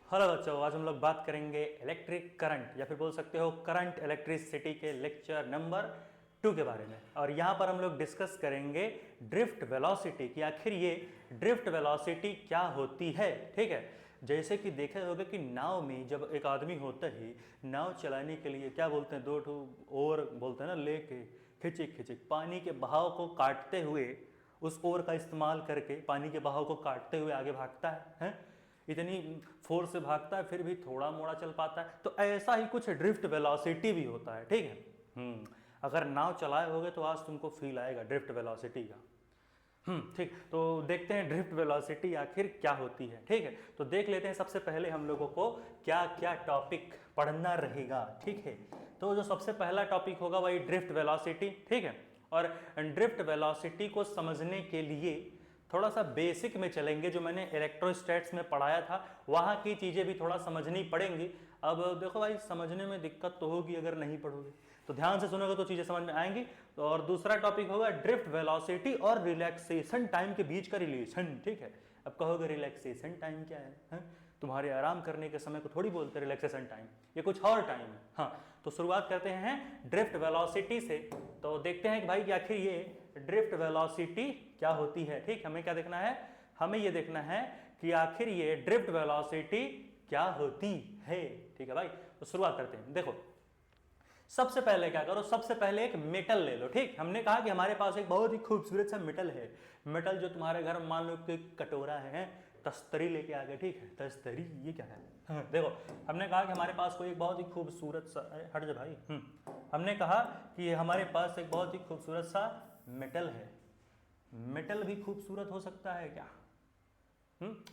Hello बच्चों, आज हम लोग बात करेंगे इलेक्ट्रिक करंट या फिर बोल सकते हो करंट इलेक्ट्रिसिटी के लेक्चर नंबर 2 के बारे में। और यहाँ पर हम लोग डिस्कस करेंगे ड्रिफ्ट वेलोसिटी कि आखिर ये ड्रिफ्ट वेलोसिटी क्या होती है। ठीक है, जैसे कि देखा होगा कि नाव में जब एक आदमी होता है, नाव चलाने के लिए क्या बोलते हैं, 2 ओर बोलते हैं ना, लेके खिचिक खिचिक पानी के बहाव को काटते हुए, उस ओर का इस्तेमाल करके पानी के बहाव को काटते हुए आगे भागता है? इतनी फोर्स से भागता है फिर भी थोड़ा मोड़ा चल पाता है। तो ऐसा ही कुछ ड्रिफ्ट वेलोसिटी भी होता है। ठीक है, अगर नाव चलाए होगे तो आज तुमको फील आएगा ड्रिफ्ट वेलोसिटी का। ठीक, तो देखते हैं ड्रिफ्ट वेलोसिटी आखिर क्या होती है। ठीक है, तो देख लेते हैं सबसे पहले हम लोगों को क्या क्या टॉपिक पढ़ना रहेगा। ठीक है, तो जो सबसे पहला टॉपिक होगा वही ड्रिफ्ट वेलोसिटी। ठीक है, और ड्रिफ्ट वेलोसिटी को समझने के लिए थोड़ा सा बेसिक में चलेंगे, जो मैंने इलेक्ट्रोस्टैट्स में पढ़ाया था वहाँ की चीज़ें भी थोड़ा समझनी पड़ेंगी। अब देखो भाई, समझने में दिक्कत तो होगी अगर नहीं पढ़ोगे, तो ध्यान से सुनोगे तो चीज़ें समझ में आएंगी। और दूसरा टॉपिक होगा ड्रिफ्ट वेलोसिटी और रिलैक्सेशन टाइम के बीच का रिलेशन। ठीक है, अब कहोगे रिलैक्सेशन टाइम क्या है? तुम्हारे आराम करने के समय को थोड़ी बोलते रिलैक्सेशन टाइम, ये कुछ और टाइम है। हाँ, तो शुरुआत करते हैं ड्रिफ्ट वेलोसिटी से। तो देखते हैं कि भाई कि आखिर ये ड्रिफ्ट वेलोसिटी क्या होती है। ठीक, हमें क्या देखना है? हमें ये देखना है कि आखिर ये ड्रिफ्ट वेलोसिटी क्या होती है। ठीक है भाई, तो शुरुआत करते हैं। देखो, सबसे पहले क्या करो, सबसे पहले एक मेटल ले लो। ठीक, हमने कहा कि हमारे पास एक बहुत ही खूबसूरत सा मेटल है। मेटल जो तुम्हारे घर में मान लो कि कटोरा है, तस्तरी लेके आ गए। ठीक है, तस्तरी ये क्या है? देखो, हमने कहा कि हमारे पास कोई एक बहुत ही खूबसूरत सा, हट जा भाई। हमने कहा कि हमारे पास एक बहुत ही खूबसूरत सा मेटल है। मेटल भी खूबसूरत हो सकता है क्या?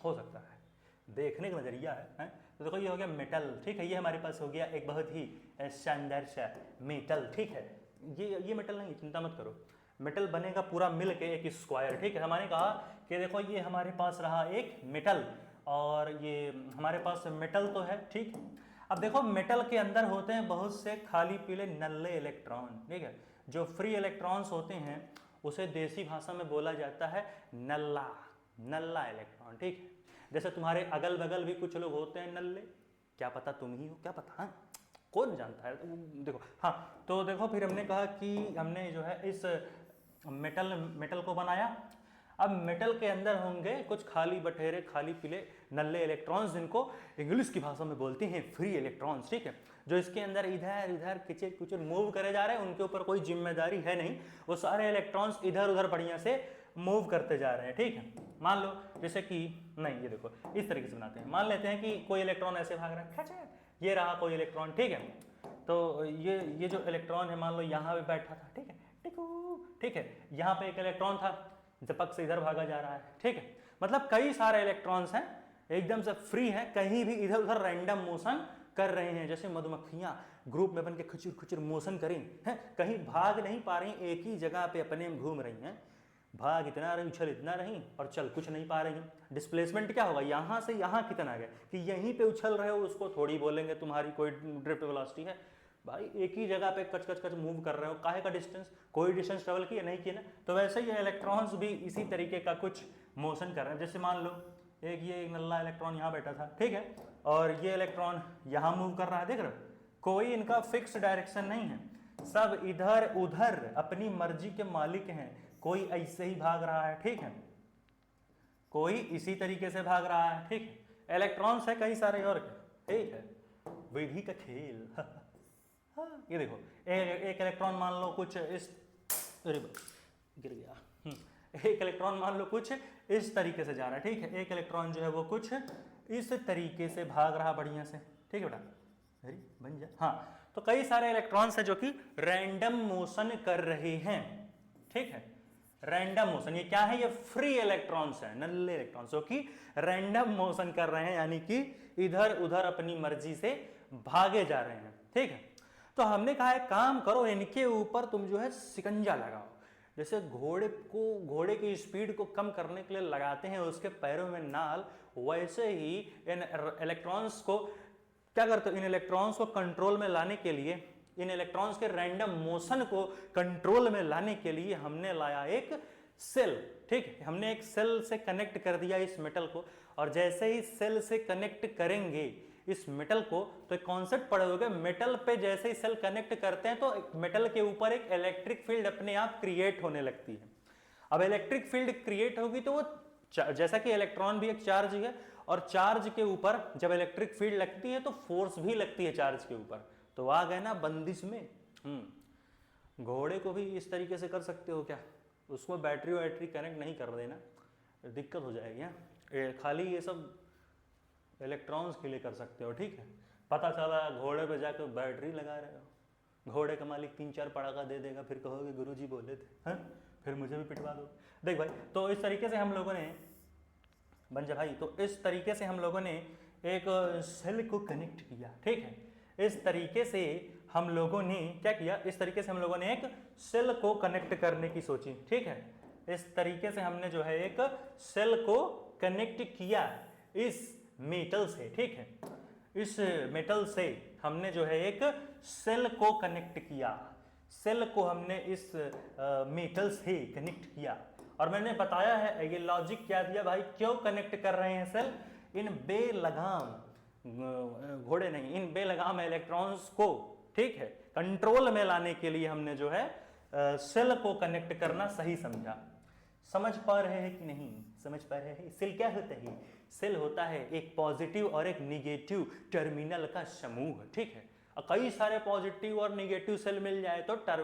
हो सकता है, देखने का नजरिया है? तो देखो, ये हो गया मेटल। ठीक है, ये हमारे पास हो गया एक बहुत ही शानदार सा मेटल। ठीक है, ये मेटल नहीं, चिंता मत करो, मेटल बनेगा पूरा मिल के एक स्क्वायर। ठीक है, हमारे कहा कि देखो ये हमारे पास रहा एक मेटल, और ये हमारे पास मेटल तो है। ठीक, अब देखो मेटल के अंदर होते हैं बहुत से खाली पीले नल्ले इलेक्ट्रॉन। ठीक है, जो फ्री इलेक्ट्रॉन्स होते हैं उसे देसी भाषा में बोला जाता है नल्ला, नल्ला इलेक्ट्रॉन। ठीक है, जैसे तुम्हारे अगल बगल भी कुछ लोग होते हैं नल्ले, क्या पता तुम ही हो, क्या पता, हाँ? कौन जानता है? देखो, हाँ, तो देखो फिर हमने कहा कि हमने जो है इस मेटल को बनाया। अब मेटल के अंदर होंगे कुछ खाली बटेरे, खाली पीले नल्ले इलेक्ट्रॉन्स, जिनको इंग्लिश की भाषा में बोलते हैं फ्री इलेक्ट्रॉन्स। ठीक है, जो इसके अंदर इधर इधर किचर कुचर मूव करे जा रहे हैं, उनके ऊपर कोई जिम्मेदारी है नहीं, वो सारे इलेक्ट्रॉन्स इधर उधर बढ़िया से मूव करते जा रहे हैं। ठीक है, मान लो जैसे कि, नहीं ये देखो इस तरीके से बनाते हैं, मान लेते हैं कि कोई इलेक्ट्रॉन ऐसे भाग रहा है, खचा, ये रहा कोई इलेक्ट्रॉन। ठीक है, तो ये जो इलेक्ट्रॉन है मान लो यहाँ पे बैठा था। ठीक है, ठीक है, यहाँ पे एक इलेक्ट्रॉन था, झपक से इधर भागा जा रहा है। ठीक है, मतलब कई सारे इलेक्ट्रॉन्स हैं, एकदम से फ्री है, कहीं भी इधर उधर रैंडम मोशन कर रहे हैं, जैसे मधुमक्खियां ग्रुप में बन के खुचुर खुचुर मोशन करें हैं, कहीं भाग नहीं पा रही, एक ही जगह पे अपने में घूम रही हैं, भाग इतना रही, उछल इतना रही और चल कुछ नहीं पा रही। डिस्प्लेसमेंट क्या होगा, यहां से यहां कितना गया कि यहीं पे उछल रहे हो, उसको थोड़ी बोलेंगे तुम्हारी कोई ड्रिफ्ट वेलोसिटी है। भाई एक ही जगह पे कच कच कच मूव कर रहे हो, काहे का डिस्टेंस, कोई डिस्टेंस ट्रेवल किया नहीं किया ना। तो वैसे ही इलेक्ट्रॉन्स भी इसी तरीके का कुछ मोशन कर रहे हैं। जैसे मान लो एक नल्ला इलेक्ट्रॉन यहाँ बैठा था। ठीक है, और ये इलेक्ट्रॉन यहाँ मूव कर रहा है, देख रहे हो, कोई इनका फिक्स डायरेक्शन नहीं है, सब इधर उधर अपनी मर्जी के मालिक हैं। कोई ऐसे ही भाग रहा है, ठीक है, कोई इसी तरीके से भाग रहा है। ठीक है, इलेक्ट्रॉन्स है कई सारे और, ठीक है, विधि का खेल। हाँ, ये देखो एक इलेक्ट्रॉन मान लो कुछ इस, अरे गिर गया। एक इलेक्ट्रॉन मान लो कुछ इस तरीके से जा रहा है। ठीक है, एक इलेक्ट्रॉन जो है वो कुछ इस तरीके से भाग रहा बढ़िया से। ठीक है बेटा, अरे बन जा। हाँ, तो कई सारे इलेक्ट्रॉन्स हैं जो कि रैंडम मोशन कर रहे हैं। ठीक है, रैंडम मोशन, ये क्या है, ये फ्री इलेक्ट्रॉन्स हैं, नल्ले इलेक्ट्रॉन्स जो कि रैंडम मोशन कर रहे हैं, यानी कि इधर उधर अपनी मर्जी से भागे जा रहे हैं। ठीक है, तो हमने कहा है काम करो, इनके ऊपर तुम जो है शिकंजा लगाओ, जैसे घोड़े की स्पीड को कम करने के लिए लगाते हैं उसके पैरों में नाल, वैसे ही इन इलेक्ट्रॉन्स को क्या करते हो, इन इलेक्ट्रॉन्स को कंट्रोल में लाने के लिए, इन इलेक्ट्रॉन्स के रैंडम मोशन को कंट्रोल में लाने के लिए हमने लाया एक सेल, ठीक है, हमने एक सेल से कनेक्ट कर दिया इस मेटल को, और जैसे ही सेल से कनेक्ट करेंगे इस मेटल को तो एक कॉन्सेप्ट पढ़े होगे, मेटल पे जैसे ही सेल कनेक्ट करते हैं तो मेटल के ऊपर एक इलेक्ट्रिक फील्ड अपने आप क्रिएट होने लगती है। अब इलेक्ट्रिक फील्ड क्रिएट होगी तो वो जैसा कि इलेक्ट्रॉन भी एक चार्ज है, और चार्ज के ऊपर जब इलेक्ट्रिक फील्ड लगती है तो फोर्स भी लगती है चार्ज के ऊपर, तो आ गए ना बंदिश में। घोड़े को भी इस तरीके से कर सकते हो क्या, उसको बैटरी वैटरी कनेक्ट नहीं कर देना, दिक्कत हो जाएगी। खाली ये सब इलेक्ट्रॉन्स के लिए कर सकते हो, ठीक है। पता चला घोड़े पे जाकर बैटरी लगा रहे हो, घोड़े का मालिक 3-4 पड़ाका दे देगा, फिर कहोगे गुरुजी बोले थे, हाँ, फिर मुझे भी पिटवा दो। देख भाई, तो इस तरीके से हम लोगों ने बन जा भाई, तो इस तरीके से हम लोगों ने एक सेल को कनेक्ट किया, ठीक है। इस तरीके से हम लोगों ने क्या किया, इस तरीके से हम लोगों ने एक सेल को कनेक्ट करने की सोची, ठीक है। इस तरीके से हमने जो है एक सेल को कनेक्ट किया इस मेटल से, ठीक है। इस मेटल से हमने जो है एक सेल को कनेक्ट किया, सेल को हमने इस मेटल से कनेक्ट किया, और मैंने बताया है ये लॉजिक क्या दिया भाई, क्यों कनेक्ट कर रहे हैं सेल, इन बेलगाम घोड़े नहीं, इन बेलगाम इलेक्ट्रॉन्स को, ठीक है, कंट्रोल में लाने के लिए हमने जो है सेल को कनेक्ट करना सही समझा। समझ पा रहे हैं कि नहीं, समझ पा रहे हैं। सेल क्या होता है, सेल होता है एक पॉजिटिव और एक निगेटिव टर्मिनल का समूह, ठीक है। कई सारे पॉजिटिव और निगेटिव सेल मिल जाए तो क्या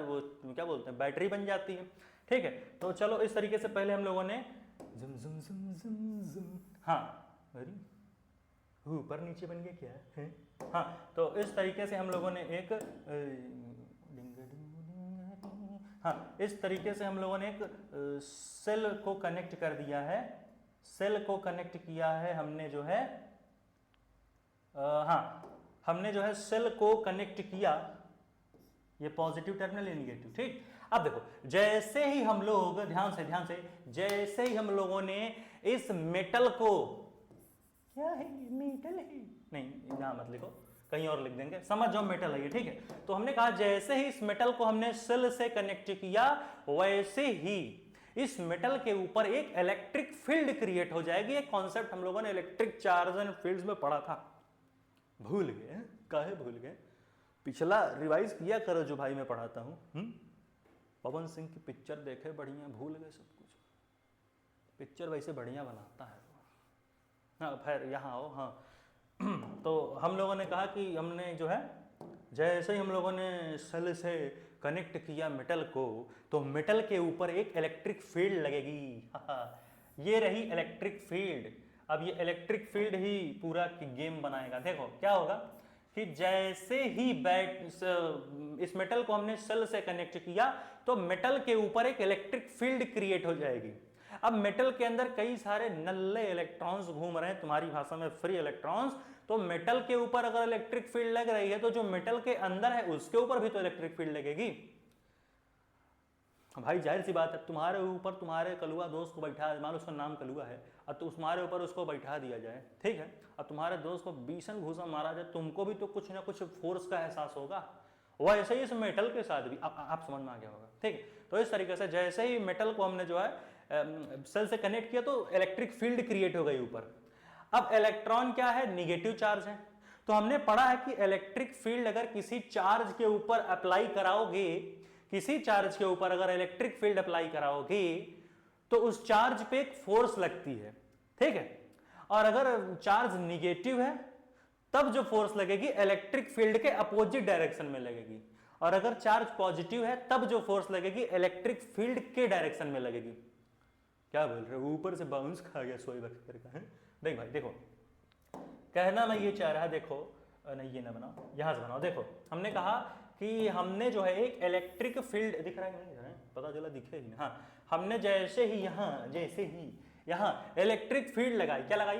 बोलते हैं, बैटरी बन जाती है, ठीक है। तो चलो इस तरीके से पहले हम लोगों ने जुम जुम जुम जुम जुम, हाँ, अरे ऊपर नीचे बन गया क्या है, हाँ। तो इस तरीके से हम लोगों ने एक हाँ, इस तरीके से हम लोगों ने एक सेल को कनेक्ट कर दिया है, सेल को कनेक्ट किया है हमने जो है हाँ, हमने जो है सेल को कनेक्ट किया, ये पॉजिटिव टर्मिनल या निगेटिव, ठीक। अब देखो, जैसे ही हम लोग ध्यान से जैसे ही हम लोगों ने इस मेटल को, क्या है ये मेटल है, नहीं यहां मत लिखो, कहीं और लिख देंगे, समझ जाओ मेटल है ये, ठीक है। तो हमने कहा जैसे ही इस मेटल को हमने सेल से कनेक्ट किया वैसे ही इस मेटल के ऊपर एक इलेक्ट्रिक फील्ड क्रिएट हो जाएगी। एक कॉन्सेप्ट हम लोगों ने इलेक्ट्रिक चार्ज एंड फील्ड्स में पढ़ा था, भूल गए, काहे भूल गए, पिछला रिवाइज किया करो जो भाई मैं पढ़ाता हूँ। पवन सिंह की पिक्चर देखे बढ़िया, भूल गए सब कुछ, पिक्चर वैसे बढ़िया बनाता है। हाँ फिर यहाँ आओ, हाँ। तो हम लोगों ने कहा कि हमने जो है जैसे ही हम लोगों ने सेल से कनेक्ट किया मेटल को तो मेटल के ऊपर एक इलेक्ट्रिक फील्ड लगेगी। ये रही इलेक्ट्रिक फील्ड। अब ये इलेक्ट्रिक फील्ड ही पूरा गेम बनाएगा। देखो क्या होगा कि जैसे ही इस मेटल को हमने सेल से कनेक्ट किया तो मेटल के ऊपर एक इलेक्ट्रिक फील्ड क्रिएट हो जाएगी। अब मेटल के अंदर कई सारे नल्ले इलेक्ट्रॉन्स घूम रहे हैं, तुम्हारी भाषा में फ्री इलेक्ट्रॉन्स। तो मेटल के ऊपर अगर इलेक्ट्रिक फील्ड लग रही है तो जो मेटल के अंदर है उसके ऊपर भी तो इलेक्ट्रिक फील्ड लगेगी। भाई जाहिर सी बात है, तुम्हारे ऊपर तुम्हारे कलुआ दोस्त को बैठा, मान लो उसका नाम कलुआ है, अब तो तुम्हारे ऊपर उसको बैठा दिया जाए, ठीक है, अब तुम्हारे दोस्त को बीसन घूसा मारा जाए, तुमको भी तो कुछ ना कुछ फोर्स का एहसास होगा। वैसे ही इस मेटल के साथ भी आप समझ में आ गया होगा, ठीक है। तो इस तरीके से जैसे ही मेटल को हमने जो है सेल से कनेक्ट किया तो इलेक्ट्रिक फील्ड क्रिएट हो गई ऊपर। अब इलेक्ट्रॉन क्या है, निगेटिव चार्ज है। तो हमने पढ़ा है कि इलेक्ट्रिक फील्ड अगर किसी चार्ज के ऊपर अप्लाई कराओगे, किसी चार्ज के ऊपर अगर इलेक्ट्रिक फील्ड अप्लाई कराओगे तो उस चार्ज पे एक फोर्स लगती है, ठीक है। और अगर चार्ज निगेटिव है तब जो फोर्स लगेगी इलेक्ट्रिक फील्ड के अपोजिट डायरेक्शन में लगेगी, और अगर चार्ज पॉजिटिव है तब जो फोर्स लगेगी इलेक्ट्रिक फील्ड के डायरेक्शन में लगेगी। क्या बोल रहे हो, ऊपर से बाउंस खा गया सोए बख्तर का है। देख भाई देखो, कहना मैं ये चाह रहा, देखो नहीं ये ना बनाओ, यहां से बनाओ। देखो हमने कहा कि हमने जो है एक इलेक्ट्रिक फील्ड, दिख रहा है नहीं, पता चला दिखे ही। हाँ, हमने जैसे ही यहाँ इलेक्ट्रिक फील्ड लगाई, क्या लगाई,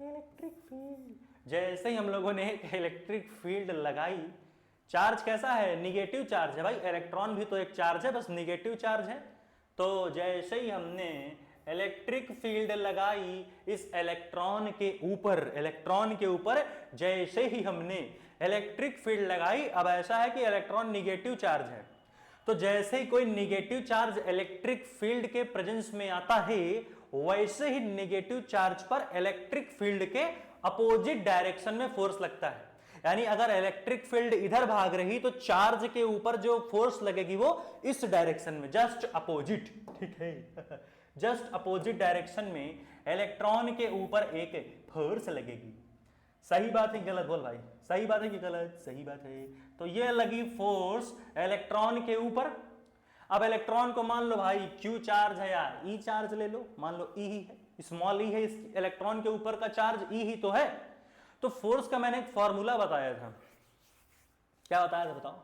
इलेक्ट्रिक फील्ड। जैसे ही हम लोगों ने एक इलेक्ट्रिक फील्ड लगाई, चार्ज कैसा है, निगेटिव चार्ज है भाई, इलेक्ट्रॉन भी तो एक चार्ज है, बस निगेटिव चार्ज है। तो जैसे ही हमने इलेक्ट्रिक फील्ड लगाई इस इलेक्ट्रॉन के ऊपर जैसे ही हमने इलेक्ट्रिक फील्ड लगाई, अब ऐसा है कि इलेक्ट्रॉन निगेटिव चार्ज है, तो जैसे ही कोई निगेटिव चार्ज इलेक्ट्रिक फील्ड के प्रेजेंस में आता है, वैसे ही निगेटिव चार्ज पर इलेक्ट्रिक फील्ड के अपोजिट डायरेक्शन में फोर्स लगता है। यानी अगर इलेक्ट्रिक फील्ड इधर भाग रही तो चार्ज के ऊपर जो फोर्स लगेगी वो इस डायरेक्शन में, जस्ट अपोजिट, ठीक है, जस्ट अपोजिट डायरेक्शन में इलेक्ट्रॉन के ऊपर एक फोर्स लगेगी। सही बात है गलत? बोल भाई, सही बात है कि गलत? सही बात है। तो ये लगी फोर्स इलेक्ट्रॉन के ऊपर। अब इलेक्ट्रॉन को मान लो भाई क्यू चार्ज है यार, ई चार्ज ले लो, मान लो ई ही है, स्मॉल ई है, इस इलेक्ट्रॉन के ऊपर का चार्ज ई ही तो है। तो फोर्स का मैंने एक फॉर्मूला बताया था, क्या बताया था बताओ?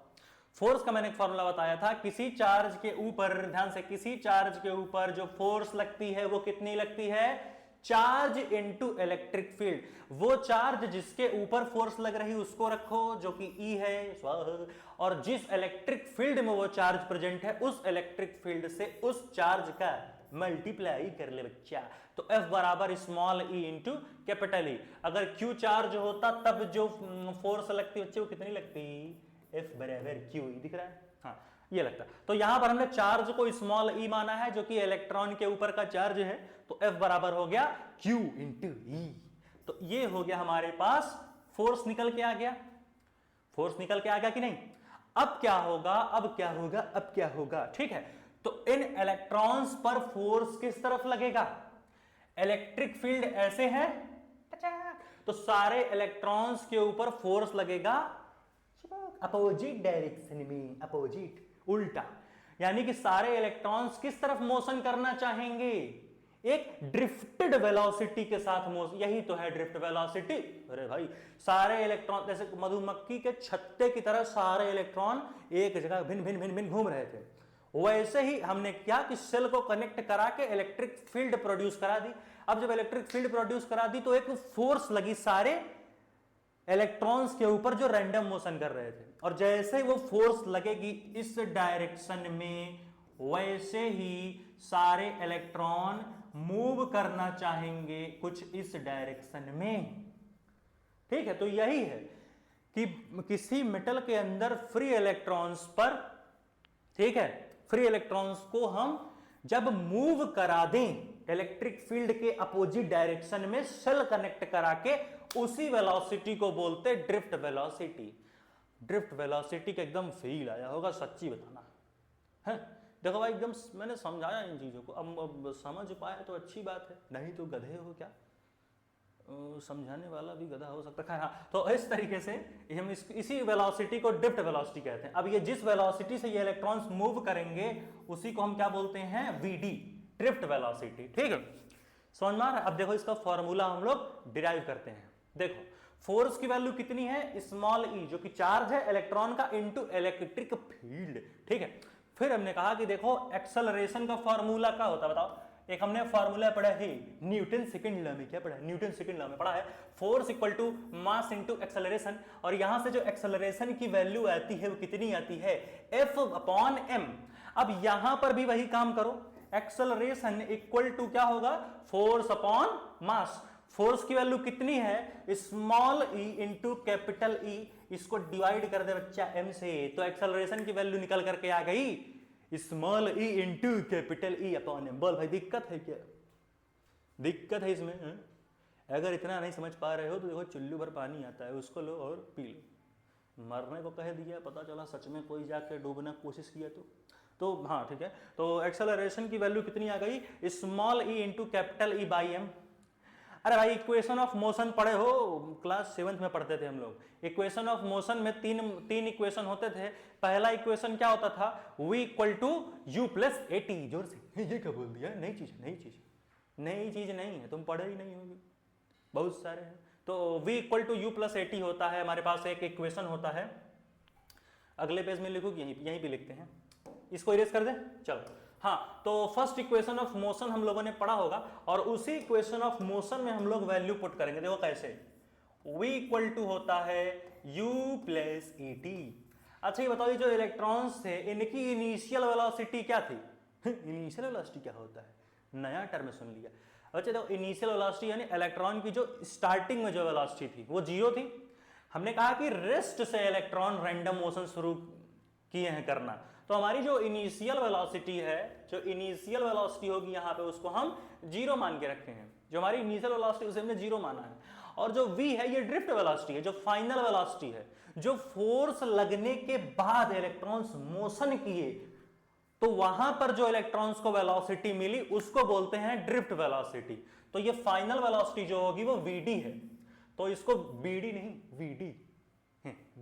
फोर्स का मैंने एक फॉर्मूला बताया था, किसी चार्ज के ऊपर, ध्यान से, किसी चार्ज के ऊपर जो फोर्स लगती है वो कितनी लगती है? Charge into electric field. वो चार्ज जिसके ऊपर फोर्स लग रही उसको रखो जो कि ई है, और जिस इलेक्ट्रिक फील्ड में वो चार्ज प्रेजेंट है उस इलेक्ट्रिक फील्ड से उस चार्ज का मल्टीप्लाई कर ले बच्चा। तो F बराबर स्मॉल ई इंटू कैपिटल ई। अगर Q चार्ज होता तब जो फोर्स लगती बच्चे वो कितनी लगती? F बराबर Q, दिख रहा है? हाँ, ये लगता। तो यहां पर हमने चार्ज को स्मॉल ई माना है जो कि इलेक्ट्रॉन के ऊपर का चार्ज है, तो F बराबर हो गया Q इंटू ई। तो ये हो गया हमारे पास, फोर्स निकल के आ गया, फोर्स निकल के आ गया कि नहीं? अब क्या होगा, अब क्या होगा, अब क्या होगा? ठीक है, तो इन इलेक्ट्रॉन्स पर फोर्स किस तरफ लगेगा? इलेक्ट्रिक फील्ड ऐसे है, तो सारे इलेक्ट्रॉन्स के ऊपर फोर्स लगेगा अपोजिट डायरेक्शन में, अपोजिट, उल्टा। यानी कि सारे इलेक्ट्रॉन्स किस तरफ मोशन करना चाहेंगे? एक ड्रिफ्टेड वेलोसिटी के साथ मोशन। यही तो है ड्रिफ्ट वेलोसिटी। अरे भाई, सारे इलेक्ट्रॉन जैसे मधुमक्खी के छत्ते की तरह सारे इलेक्ट्रॉन एक जगह भिन्न भिन्न भिन्न भिन्न घूम रहे थे, वैसे ही हमने क्या कि सेल को कनेक्ट करा के इलेक्ट्रिक फील्ड प्रोड्यूस करा दी। अब जब इलेक्ट्रिक फील्ड प्रोड्यूस करा दी तो एक फोर्स लगी सारे इलेक्ट्रॉन्स के ऊपर जो रैंडम मोशन कर रहे थे, और जैसे ही वो फोर्स लगेगी इस डायरेक्शन में, वैसे ही सारे इलेक्ट्रॉन मूव करना चाहेंगे कुछ इस डायरेक्शन में। ठीक है, तो यही है कि किसी मेटल के अंदर फ्री इलेक्ट्रॉन्स पर, ठीक है, फ्री इलेक्ट्रॉन्स को हम जब मूव करा दें इलेक्ट्रिक फील्ड के अपोजिट डायरेक्शन में, सेल कनेक्ट करा के, उसी वेलोसिटी को बोलते ड्रिफ्ट वेलोसिटी। ड्रिफ्ट वेलोसिटी का एकदम फील आया होगा, सच्ची बताना है? देखो भाई, एकदम मैंने समझाया इन चीजों को, अब समझ पाए तो अच्छी बात है, नहीं तो गधे हो क्या? समझाने वाला भी गधा हो सकता है। हाँ, तो इस तरीके से हम इसी वेलोसिटी को ड्रिफ्ट वेलोसिटी कहते हैं। अब ये जिस वेलोसिटी से ये इलेक्ट्रॉन्स मूव करेंगे उसी को हम क्या बोलते हैं? VD, drift velocity. ठीक है, समझ में आ रहा है? अब देखो इसका फॉर्मूला हम लोग डिराइव करते हैं। देखो, फोर्स की वैल्यू कितनी है? स्मॉल ई, जो कि चार्ज है इलेक्ट्रॉन का, इनटू इलेक्ट्रिक फील्ड। ठीक है, फिर हमने कहा कि देखो एक्सेलरेशन का फॉर्मूला क्या होता है बताओ? एक हमने फॉर्मूला पढ़ा है न्यूटन सेकंड लॉ में। क्या पढ़ा है? न्यूटन सेकंड लॉ में पढ़ा है, force equal to mass into acceleration. और यहां से जो एक्सेलरेशन की वैल्यू आती है वो कितनी आती है? F upon m। अब यहां पर भी वही काम करो, एक्सेलरेशन इक्वल टू क्या होगा? Force upon mass. फोर्स की वैल्यू कितनी है? स्मॉल ई इंटू कैपिटल ई। इसको डिवाइड कर दे बच्चा m से, तो एक्सेलरेशन की वैल्यू निकल करके आ गई small e into capital E upon m. बोल भाई, दिक्कत है क्या? दिक्कत है इसमें? अगर इतना नहीं समझ पा रहे हो तो देखो, चुल्लू भर पानी आता है, उसको लो और पी लो। मरने को कह दिया, पता चला सच में कोई जाके डूबना कोशिश किया तो हाँ ठीक है। तो एक्सेलरेशन की वैल्यू कितनी आ गई? Small e into capital E by m. अरे भाई, इक्वेशन ऑफ मोशन पढ़े हो? क्लास 7th में पढ़ते थे हम लोग। इक्वेशन ऑफ मोशन में तीन इक्वेशन होते थे। पहला इक्वेशन क्या होता था? v equal to u plus a t. जोर से, ये क्या बोल दिया? नई चीज नहीं है, तुम पढ़े ही नहीं होगी, बहुत सारे हैं। तो v equal to u plus a t होता है, हमारे पास एक इक्वेशन होता है। अगले पेज में लिखो, यहीं पे लिखते हैं, इसको इरेज कर दे। चलो, हाँ, तो फर्स्ट इक्वेशन ऑफ मोशन हम लोगों ने पढ़ा होगा, और उसी इक्वेशन ऑफ मोशन में हम लोग वैल्यू पुट करेंगे। देखो कैसे, v इक्वल टू होता है u प्लस ए टी। अच्छा ये बताओ, ये जो इलेक्ट्रॉन्स थे इनकी इनिशियल वेलोसिटी क्या थी? इनिशियल वेलोसिटी क्या होता है? नया टर्म सुन लिया। अच्छा देखो, इनिशियल वेलोसिटी यानी इलेक्ट्रॉन की जो स्टार्टिंग में जो वेलोसिटी थी वो 0 थी। हमने कहा कि रेस्ट से इलेक्ट्रॉन रैंडम मोशन शुरू किए हैं करना, तो हमारी जो इनिशियल वेलोसिटी है, जो इनिशियल वेलोसिटी होगी यहाँ पे उसको हम 0 मान के रखे हैं। जो हमारी इनिशियल वेलोसिटी उसे हमने 0 माना है। और जो v है ये ड्रिफ्ट वेलोसिटी है, जो फाइनल वेलोसिटी है, जो फोर्स लगने के बाद इलेक्ट्रॉन्स मोशन किए तो वहां पर जो इलेक्ट्रॉन्स को वेलोसिटी मिली उसको बोलते हैं ड्रिफ्ट वेलोसिटी। तो ये फाइनल वेलोसिटी जो होगी वो vd है। तो इसको bd नहीं vd,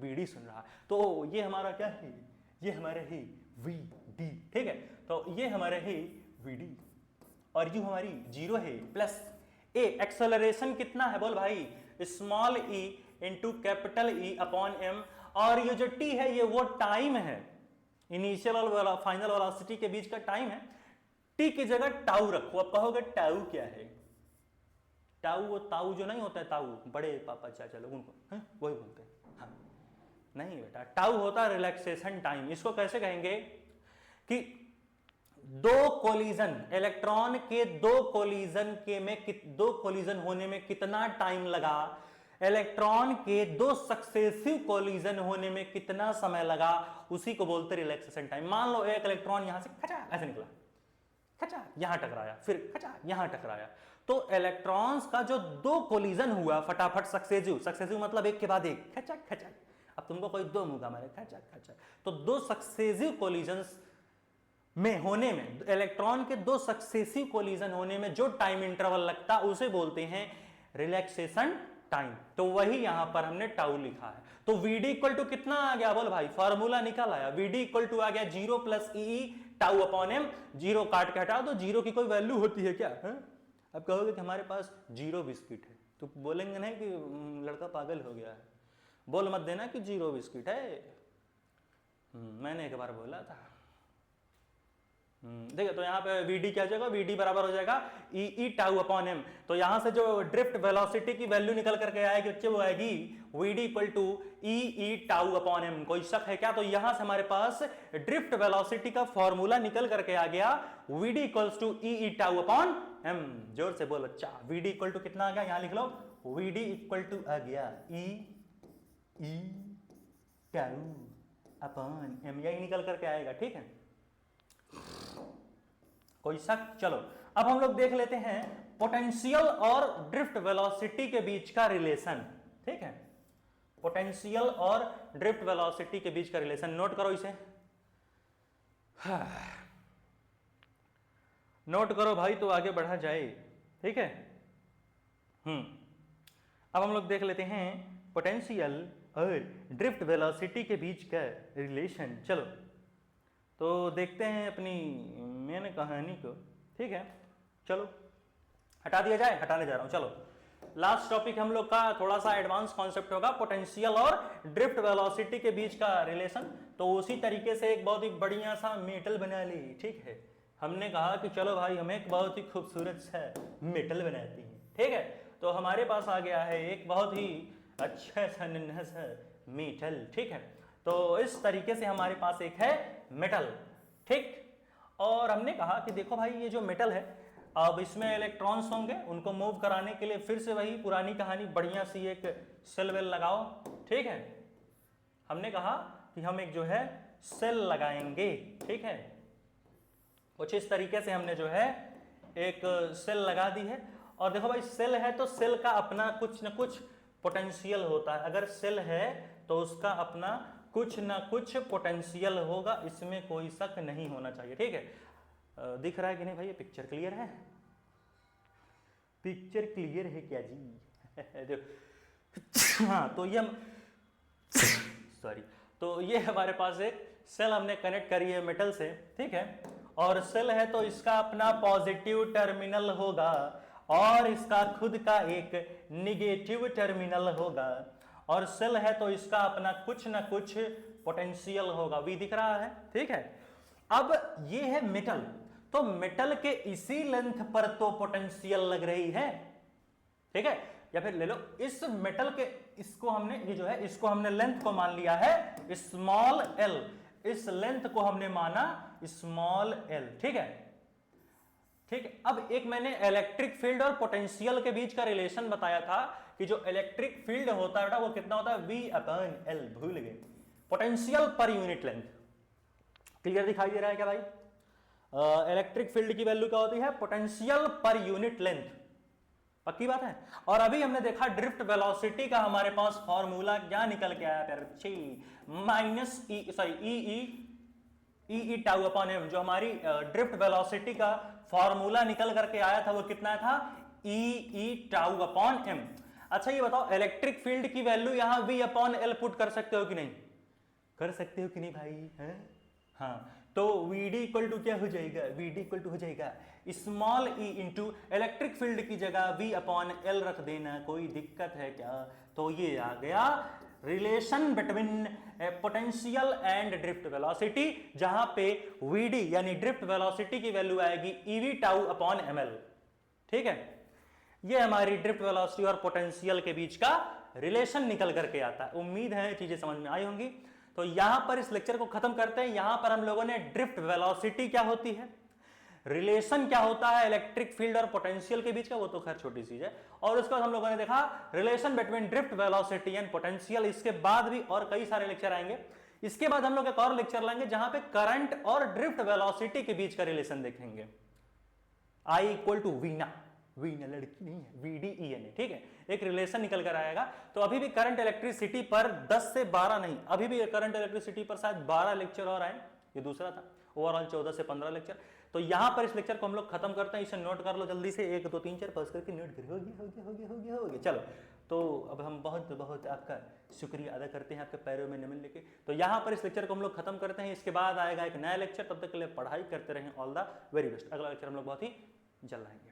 bd सुन रहा है। तो ये हमारा क्या है, ये हमारा ही vd, ठीक है। तो ये हमारा ही vd और यू हमारी 0 है प्लस ए। एक्सेलरेशन कितना है बोल भाई, small e into capital E upon m। और ये जो t है ये वो टाइम है, इनिशियल और फाइनल वेलोसिटी के बीच का टाइम है। t की जगह टाउ रखो। अब कहोगे टाउ क्या है? टाउ वो ताऊ जो नहीं होता है, ताऊ बड़े पापा चाचा लोग उनको वही बोलते हैं। हाँ नहीं बेटा, टाउ होता है रिलैक्सेशन टाइम। इसको कैसे कहेंगे कि दो कोलिजन, इलेक्ट्रॉन के दो कोलिजन होने में कितना टाइम लगा, इलेक्ट्रॉन के दो सक्सेसिव कोलिजन होने में कितना समय लगा, उसी को बोलते रिलैक्सेशन टाइम। मान लो एक इलेक्ट्रॉन यहां से खचा ऐसे निकला, खचा यहां टकराया, फिर खचा यहां टकराया। तो इलेक्ट्रॉन्स का जो दो कोलिजन हुआ फटाफट सक्सेसिव मतलब एक के बाद एक, खचा खचा। अब तुमको कोई दो मुंगा मारे, खचा खचा। तो दो सक्सेसिव कोलिजन्स में होने में, इलेक्ट्रॉन के दो सक्सेसिव कोलिजन होने में जो टाइम इंटरवल लगता उसे बोलते हैं रिलैक्सेशन टाइम। तो वही यहां पर हमने टाउ लिखा है। तो Vd इक्वल टू कितना आ गया बोल भाई, फॉर्मूला निकल आया। Vd इक्वल टू आ गया 0 प्लस ई टाउ अपॉन m। 0 काट के हटा दो, 0 की कोई वैल्यू होती है क्या? अब कहोगे कि हमारे पास 0 बिस्किट है, तो बोलेंगे नहीं कि लड़का पागल हो गया है। बोल मत देना कि 0 बिस्किट है, मैंने एक बार बोला था। देखिए तो यहाँ पे Vd क्या हो जाएगा, Vd बराबर हो जाएगा ई टाउ अपॉन m। तो यहां से जो ड्रिफ्ट वेलोसिटी की वैल्यू निकल करके आएगी बच्चे वो आएगी Vd equal to e tau upon m। कोई शक है क्या? तो यहां से हमारे पास ड्रिफ्ट वेलोसिटी का फॉर्मूला निकल करके आ गया Vd equals to e tau upon m। जोर से बोल अच्छा, Vd इक्वल टू कितना आ गया, यहां लिख लो Vd इक्वल टू आ गया ई टाउ अपॉन m। यही निकल करके आएगा, ठीक है। कोई शक? चलो अब हम लोग देख लेते हैं पोटेंशियल और ड्रिफ्ट वेलोसिटी के बीच का रिलेशन, ठीक है। पोटेंशियल और ड्रिफ्ट वेलोसिटी के बीच का रिलेशन नोट करो इसे, नोट करो भाई तो आगे बढ़ा जाए, ठीक है। अब हम लोग देख लेते हैं पोटेंशियल और ड्रिफ्ट वेलोसिटी के बीच का रिलेशन। चलो तो देखते हैं अपनी मेन कहानी को, ठीक है। चलो हटा दिया जाए, हटाने जा रहा हूं। चलो लास्ट टॉपिक हम लोग का थोड़ा सा एडवांस कॉन्सेप्ट होगा, पोटेंशियल और ड्रिफ्ट वेलोसिटी के बीच का रिलेशन। तो उसी तरीके से एक बहुत ही बढ़िया सा मेटल बना ली, ठीक है। हमने कहा कि चलो भाई हम एक बहुत ही खूबसूरत सा मेटल बनाते हैं, ठीक है। तो हमारे पास आ गया है एक बहुत ही अच्छा सा नन्हा सा मेटल, ठीक है। तो इस तरीके से हमारे पास एक है मेटल, ठीक। और हमने कहा कि देखो भाई ये जो मेटल है, अब इसमें इलेक्ट्रॉन्स होंगे, उनको मूव कराने के लिए फिर से वही पुरानी कहानी, बढ़िया सी एक सेल वेल लगाओ, ठीक है। हमने कहा कि हम एक जो है सेल लगाएंगे, ठीक है। कुछ इस तरीके से हमने जो है एक सेल लगा दी है। और देखो भाई सेल है तो सेल का अपना कुछ न कुछ पोटेंशियल होता है। अगर सेल है तो उसका अपना कुछ ना कुछ पोटेंशियल होगा, इसमें कोई शक नहीं होना चाहिए, ठीक है। दिख रहा है कि नहीं भाई, ये पिक्चर क्लियर है? पिक्चर क्लियर है क्या जी? देखो हाँ, तो ये सॉरी, तो ये हमारे पास एक सेल हमने कनेक्ट करी है मेटल से, ठीक है। और सेल है तो इसका अपना पॉजिटिव टर्मिनल होगा और इसका खुद का एक निगेटिव टर्मिनल होगा। और सेल है तो इसका अपना कुछ ना कुछ पोटेंशियल होगा, V दिख रहा है, ठीक है। अब ये है मेटल, तो मेटल के इसी लेंथ पर तो पोटेंशियल लग रही है, ठीक है। या फिर ले लो इस मेटल के, इसको हमने ये जो है इसको हमने लेंथ को मान लिया है स्मॉल l, इस लेंथ को हमने माना स्मॉल l, ठीक है, ठीक है। अब एक मैंने इलेक्ट्रिक फील्ड और पोटेंशियल के बीच का रिलेशन बताया था कि जो इलेक्ट्रिक फील्ड होता है बेटा वो कितना होता है, V/L, भूल गए। Potential per unit length, clear दिखाई दे रहा है क्या भाई? इलेक्ट्रिक फील्ड की वैल्यू क्या होती है? पोटेंशियल पर यूनिट लेंथ, पक्की बात है। और अभी हमने देखा ड्रिफ्ट वेलोसिटी का हमारे पास फॉर्मूला क्या निकल के आया प्यारे बच्चे, माइनस ई टाउ अपॉन एम। जो हमारी ड्रिफ्ट वेलोसिटी का फॉर्मूला निकल करके आया था वो कितना था? ई टाउ अपॉन एम। अच्छा ये बताओ, इलेक्ट्रिक फील्ड की वैल्यू यहां वी अपॉन एल पुट कर सकते हो कि नहीं? कर सकते हो कि नहीं भाई? है? हाँ, तो Vd इक्वल टू क्या हो जाएगा? Vd इक्वल टू हो जाएगा small e into electric field की जगह V अपॉन एल रख देना, कोई दिक्कत है क्या? तो ये आ गया relation between potential and drift velocity, जहां पे Vd यानी ड्रिफ्ट वेलोसिटी की वैल्यू आएगी ev टाउ अपॉन ml। ठीक है, ये हमारी ड्रिफ्ट वेलोसिटी और पोटेंशियल के बीच का रिलेशन निकल करके आता है। उम्मीद है चीजें समझ में आई होंगी। तो यहां पर इस लेक्चर को खत्म करते हैं। यहां पर हम लोगों ने ड्रिफ्ट वेलोसिटी क्या होती है, रिलेशन क्या होता है इलेक्ट्रिक फील्ड और पोटेंशियल के बीच का, वो तो खैर छोटी चीज है, और उसके बाद हम लोगों ने देखा relation between drift velocity and potential. इसके बाद भी और कई सारे लेक्चर आएंगे। इसके बाद हम लोग एक और लेक्चर लाएंगे जहां पे करंट और ड्रिफ्ट वेलोसिटी के बीच का रिलेशन देखेंगे। I equal to Veena, Veena लड़की नहीं है, VDEN है। ठीक है, एक रिलेशन निकल कर आएगा। तो अभी भी करंट इलेक्ट्रिसिटी पर 10 से 12 नहीं, अभी भी करंट इलेक्ट्रिसिटी पर शायद 12 लेक्चर और आए, ये दूसरा था। ओवरऑल 14 से 15 लेक्चर। तो यहां पर इस लेक्चर को हम लोग खत्म करते हैं। इसे नोट कर लो जल्दी से, 1 2 3 4 पास करके नोट करो। हो गया। चलो, तो अब हम बहुत बहुत आपका शुक्रिया अदा करते हैं, आपके पैरों में नमन लेके। तो यहां पर इस लेक्चर को हम लोग खत्म करते हैं। इसके बाद आएगा एक नया लेक्चर, तब तक के लिए पढ़ाई करते रहें। All the very best. अगला लेक्चर हम लोग बहुत ही जल्द आएंगे।